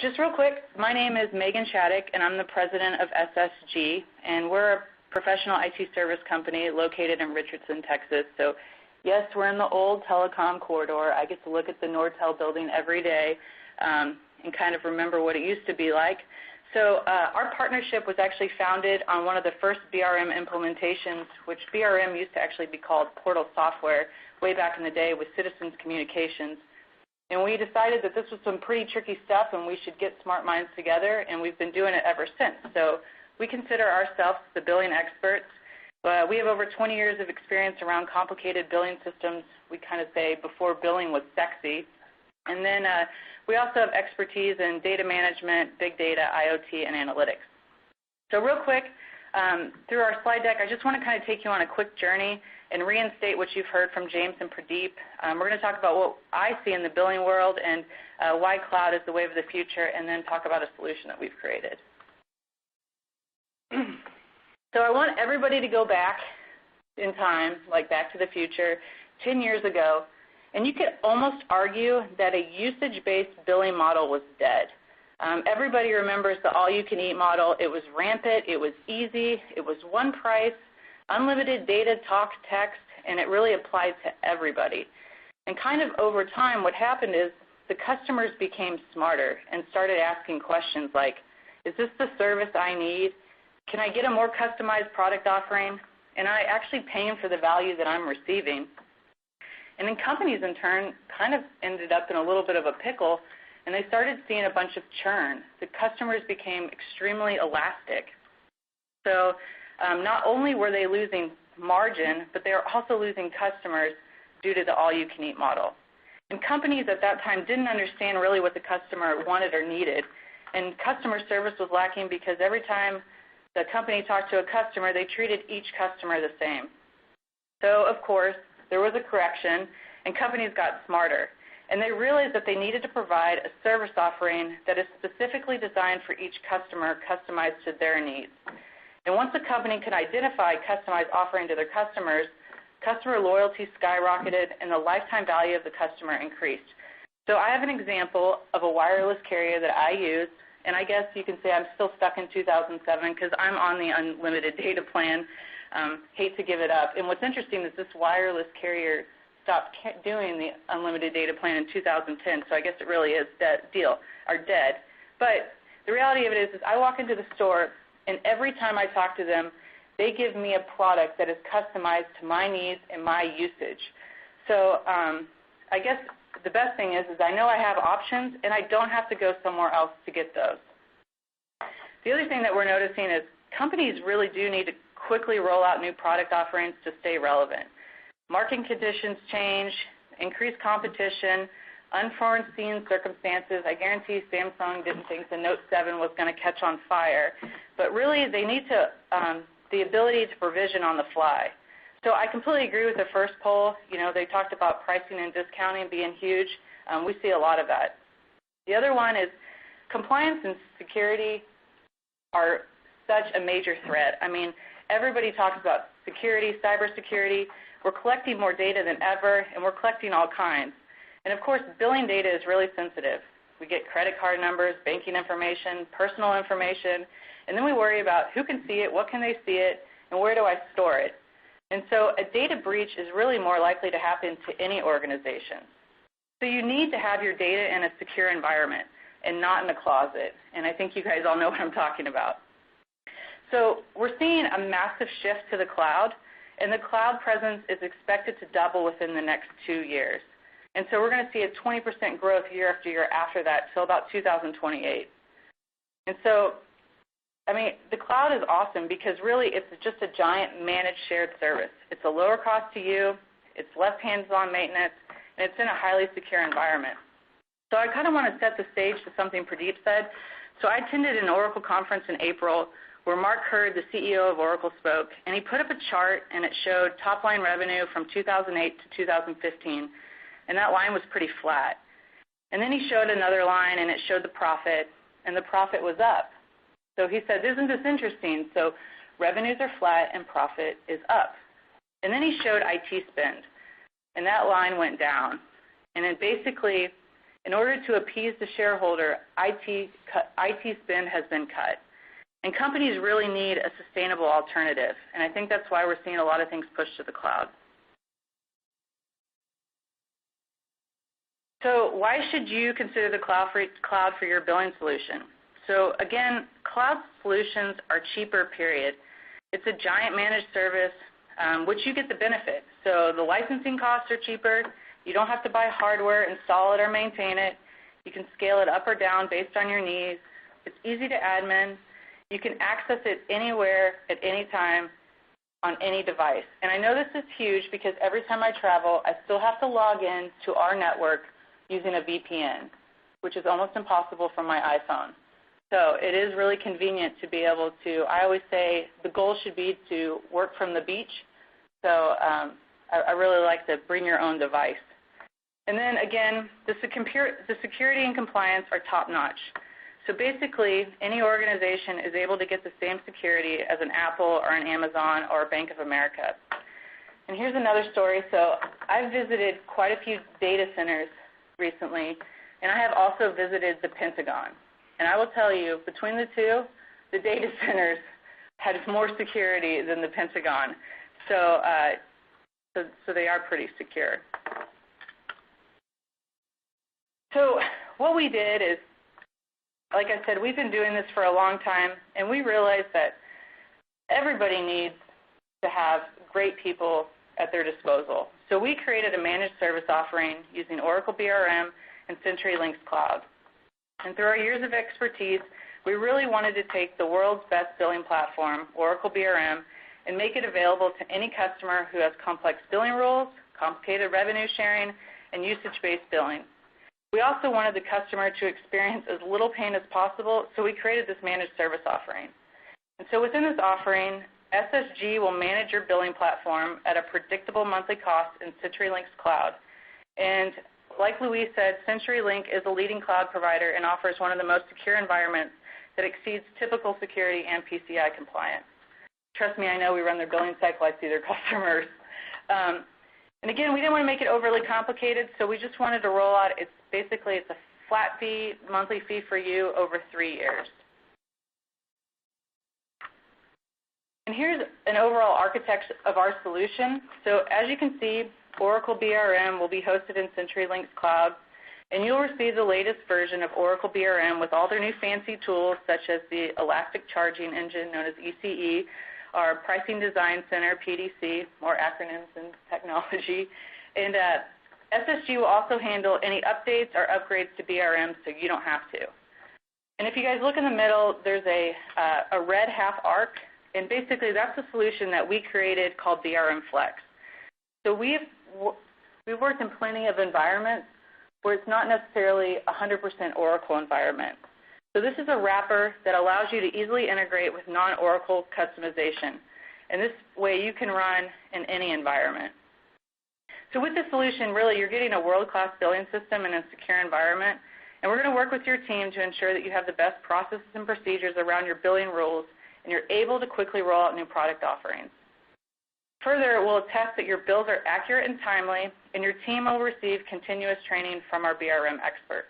Just real quick, my name is Megan Shattuck, and I'm the president of SSG, and we're a professional IT service company located in Richardson, Texas. So, yes, we're in the old telecom corridor. I get to look at the Nortel building every day and kind of remember what it used to be like. So our partnership was actually founded on one of the first BRM implementations, which BRM used to actually be called Portal Software way back in the day with Citizens Communications. And we decided that this was some pretty tricky stuff and we should get smart minds together, and we've been doing it ever since. So we consider ourselves the billing experts. We have over 20 years of experience around complicated billing systems. We kind of say before billing was sexy. And then we also have expertise in data management, big data, IoT, and analytics. So real quick, through our slide deck, I just want to kind of take you on a quick journey and reinstate what you've heard from James and Pradeep. We're going to talk about what I see in the billing world and why cloud is the wave of the future, and then talk about a solution that we've created. So I want everybody to go back in time, like Back to the Future, 10 years ago, and you could almost argue that a usage-based billing model was dead. Everybody remembers the all-you-can-eat model. It was rampant. It was easy. It was one price, unlimited data, talk, text, and it really applied to everybody. And kind of over time, what happened is the customers became smarter and started asking questions like, is this the service I need? Can I get a more customized product offering? And am I actually paying for the value that I'm receiving? And then companies, in turn, kind of ended up in a little bit of a pickle, and they started seeing a bunch of churn. The customers became extremely elastic. So not only were they losing margin, but they were also losing customers due to the all-you-can-eat model. And companies at that time didn't understand really what the customer wanted or needed, and customer service was lacking because every time the company talked to a customer, they treated each customer the same. So, of course, there was a correction, and companies got smarter. And they realized that they needed to provide a service offering that is specifically designed for each customer, customized to their needs. And once a company could identify a customized offering to their customers, customer loyalty skyrocketed and the lifetime value of the customer increased. So I have an example of a wireless carrier that I use, and I guess you can say I'm still stuck in 2007 because I'm on the unlimited data plan. Hate to give it up. And what's interesting is this wireless carrier stopped doing the unlimited data plan in 2010, so I guess it really is dead. But the reality of it is I walk into the store, and every time I talk to them, they give me a product that is customized to my needs and my usage. So I guess the best thing is I know I have options, and I don't have to go somewhere else to get those. The other thing that we're noticing is companies really do need to quickly roll out new product offerings to stay relevant. Market conditions change, increased competition, unforeseen circumstances. I guarantee Samsung didn't think the Note 7 was going to catch on fire. But really, they need to the ability to provision on the fly. So I completely agree with the first poll. You know, they talked about pricing and discounting being huge. We see a lot of that. The other one is compliance and security are such a major threat. I mean, everybody talks about security, cybersecurity. We're collecting more data than ever, and we're collecting all kinds. And of course, billing data is really sensitive. We get credit card numbers, banking information, personal information, and then we worry about who can see it, what can they see it, and where do I store it. And so a data breach is really more likely to happen to any organization. So you need to have your data in a secure environment and not in a closet. And I think you guys all know what I'm talking about. So we're seeing a massive shift to the cloud, and the cloud presence is expected to double within the next 2 years. And so we're going to see a 20% growth year after year after that till about 2028. And so, I mean, the cloud is awesome because really it's just a giant managed shared service. It's a lower cost to you, it's less hands-on maintenance, and it's in a highly secure environment. So I kind of want to set the stage to something Pradeep said. So I attended an Oracle conference in April where Mark Hurd, the CEO of Oracle, spoke, and he put up a chart, and it showed top-line revenue from 2008 to 2015, and that line was pretty flat. And then he showed another line, and it showed the profit, and the profit was up. So he said, isn't this interesting? So revenues are flat, and profit is up. And then he showed IT spend, and that line went down. And then basically, In order to appease the shareholder, IT spend has been cut. And companies really need a sustainable alternative, and I think that's why we're seeing a lot of things pushed to the cloud. So why should you consider the cloud for your billing solution? So again, cloud solutions are cheaper, period. It's a giant managed service, which you get the benefit. So the licensing costs are cheaper. You don't have to buy hardware, install it, or maintain it. You can scale it up or down based on your needs. It's easy to admin. You can access it anywhere at any time on any device. And I know this is huge because every time I travel, I still have to log in to our network using a VPN, which is almost impossible from my iPhone. So it is really convenient to be able to, I always say the goal should be to work from the beach. So I really like to bring your own device. And then again, the security and compliance are top-notch. So basically, any organization is able to get the same security as an Apple or an Amazon or a Bank of America. And here's another story. So I've visited quite a few data centers recently, and I have also visited the Pentagon. And I will tell you, between the two, the data centers had more security than the Pentagon. So they are pretty secure. So what we did is, like I said, we've been doing this for a long time, and we realized that everybody needs to have great people at their disposal. So we created a managed service offering using Oracle BRM and CenturyLink's cloud. And through our years of expertise, we really wanted to take the world's best billing platform, Oracle BRM, and make it available to any customer who has complex billing rules, complicated revenue sharing, and usage-based billing. We also wanted the customer to experience as little pain as possible, so we created this managed service offering. And so within this offering, SSG will manage your billing platform at a predictable monthly cost in CenturyLink's cloud. And like Louise said, CenturyLink is a leading cloud provider and offers one of the most secure environments that exceeds typical security and PCI compliance. Trust me, I know we run their billing cycle. I see their customers. And again, we didn't want to make it overly complicated, so we just wanted to roll out, it's a flat fee, monthly fee for you over 3 years. And here's an overall architecture of our solution. So as you can see, Oracle BRM will be hosted in CenturyLink's cloud, and you'll receive the latest version of Oracle BRM with all their new fancy tools, such as the Elastic Charging Engine, known as ECE, our Pricing Design Center, PDC, more acronyms in technology. And SSG will also handle any updates or upgrades to BRM, so you don't have to. And if you guys look in the middle, there's a red half arc, and basically that's a solution that we created called BRM Flex. So we've worked in plenty of environments where it's not necessarily a 100% Oracle environment. So this is a wrapper that allows you to easily integrate with non-Oracle customization. And this way you can run in any environment. So with this solution, really, you're getting a world-class billing system in a secure environment. And we're going to work with your team to ensure that you have the best processes and procedures around your billing rules, and you're able to quickly roll out new product offerings. Further, we'll attest that your bills are accurate and timely, and your team will receive continuous training from our BRM experts.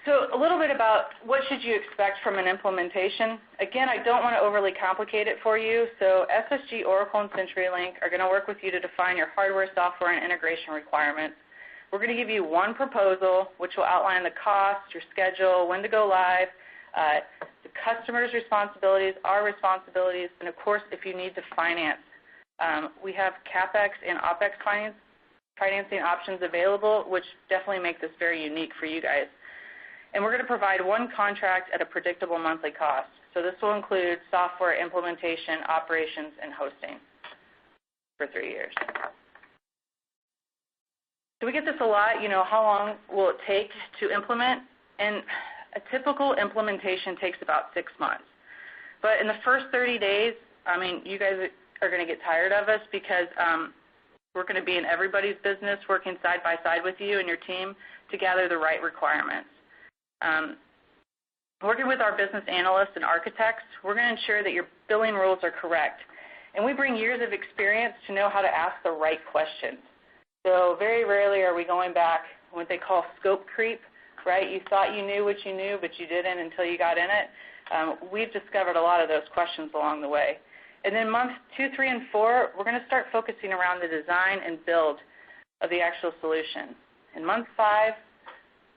So a little bit about what should you expect from an implementation. Again, I don't want to overly complicate it for you, so SSG, Oracle, and CenturyLink are going to work with you to define your hardware, software, and integration requirements. We're going to give you one proposal, which will outline the cost, your schedule, when to go live, the customer's responsibilities, our responsibilities, and of course, if you need to finance. We have CapEx and OpEx financing options available, which definitely make this very unique for you guys. And we're going to provide one contract at a predictable monthly cost. So this will include software implementation, operations, and hosting for 3 years. So we get this a lot, how long will it take to implement? And a typical implementation takes about 6 months. But in the first 30 days, you guys are going to get tired of us because we're going to be in everybody's business working side by side with you and your team to gather the right requirements. Working with our business analysts and architects, we're going to ensure that your billing rules are correct. And we bring years of experience to know how to ask the right questions. So very rarely are we going back what they call scope creep, right? You thought you knew what you knew, but you didn't until you got in it. We've discovered a lot of those questions along the way. And then months 2, 3, and 4, we're going to start focusing around the design and build of the actual solution. In month 5,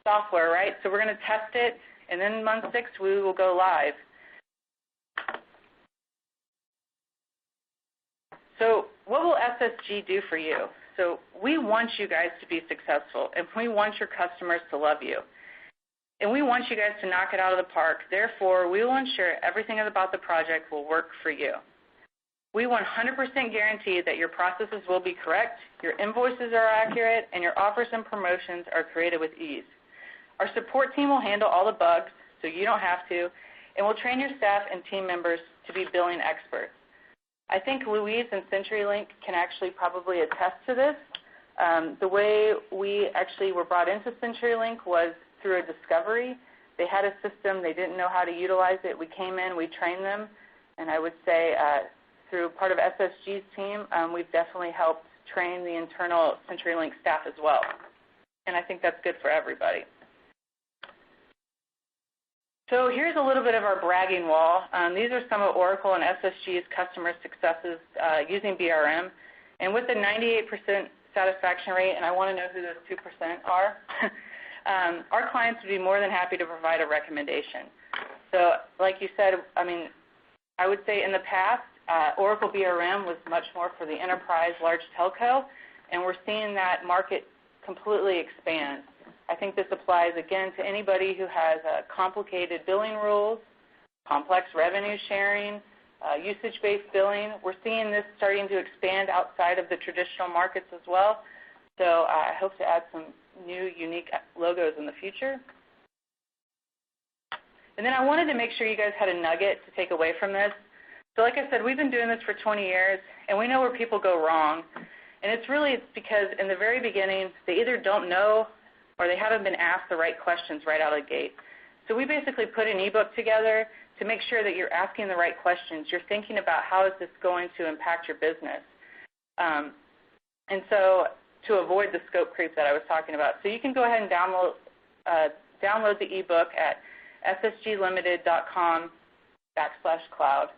software, right? So we're going to test it, and then month 6, we will go live. So what will SSG do for you? So we want you guys to be successful, and we want your customers to love you. And we want you guys to knock it out of the park. Therefore, we will ensure everything about the project will work for you. We 100% guarantee that your processes will be correct, your invoices are accurate, and your offers and promotions are created with ease. Our support team will handle all the bugs, so you don't have to, and we'll train your staff and team members to be billing experts. I think Louise and CenturyLink can actually probably attest to this. The way we actually were brought into CenturyLink was through a discovery. They had a system. They didn't know how to utilize it. We came in. We trained them. And I would say through part of SSG's team, we've definitely helped train the internal CenturyLink staff as well. And I think that's good for everybody. So here's a little bit of our bragging wall. These are some of Oracle and SSG's customer successes using BRM. And with the 98% satisfaction rate, and I want to know who those 2% are, our clients would be more than happy to provide a recommendation. So like you said, I would say in the past, Oracle BRM was much more for the enterprise large telco, and we're seeing that market completely expand. I think this applies, again, to anybody who has complicated billing rules, complex revenue sharing, usage-based billing. We're seeing this starting to expand outside of the traditional markets as well. So I hope to add some new, unique logos in the future. And then I wanted to make sure you guys had a nugget to take away from this. So like I said, we've been doing this for 20 years, and we know where people go wrong. And it's because in the very beginning, they either don't know or they haven't been asked the right questions right out of the gate. So we basically put an ebook together to make sure that you're asking the right questions. You're thinking about how is this going to impact your business. And so to avoid the scope creep that I was talking about. So you can go ahead and download the ebook at ssglimited.com/cloud.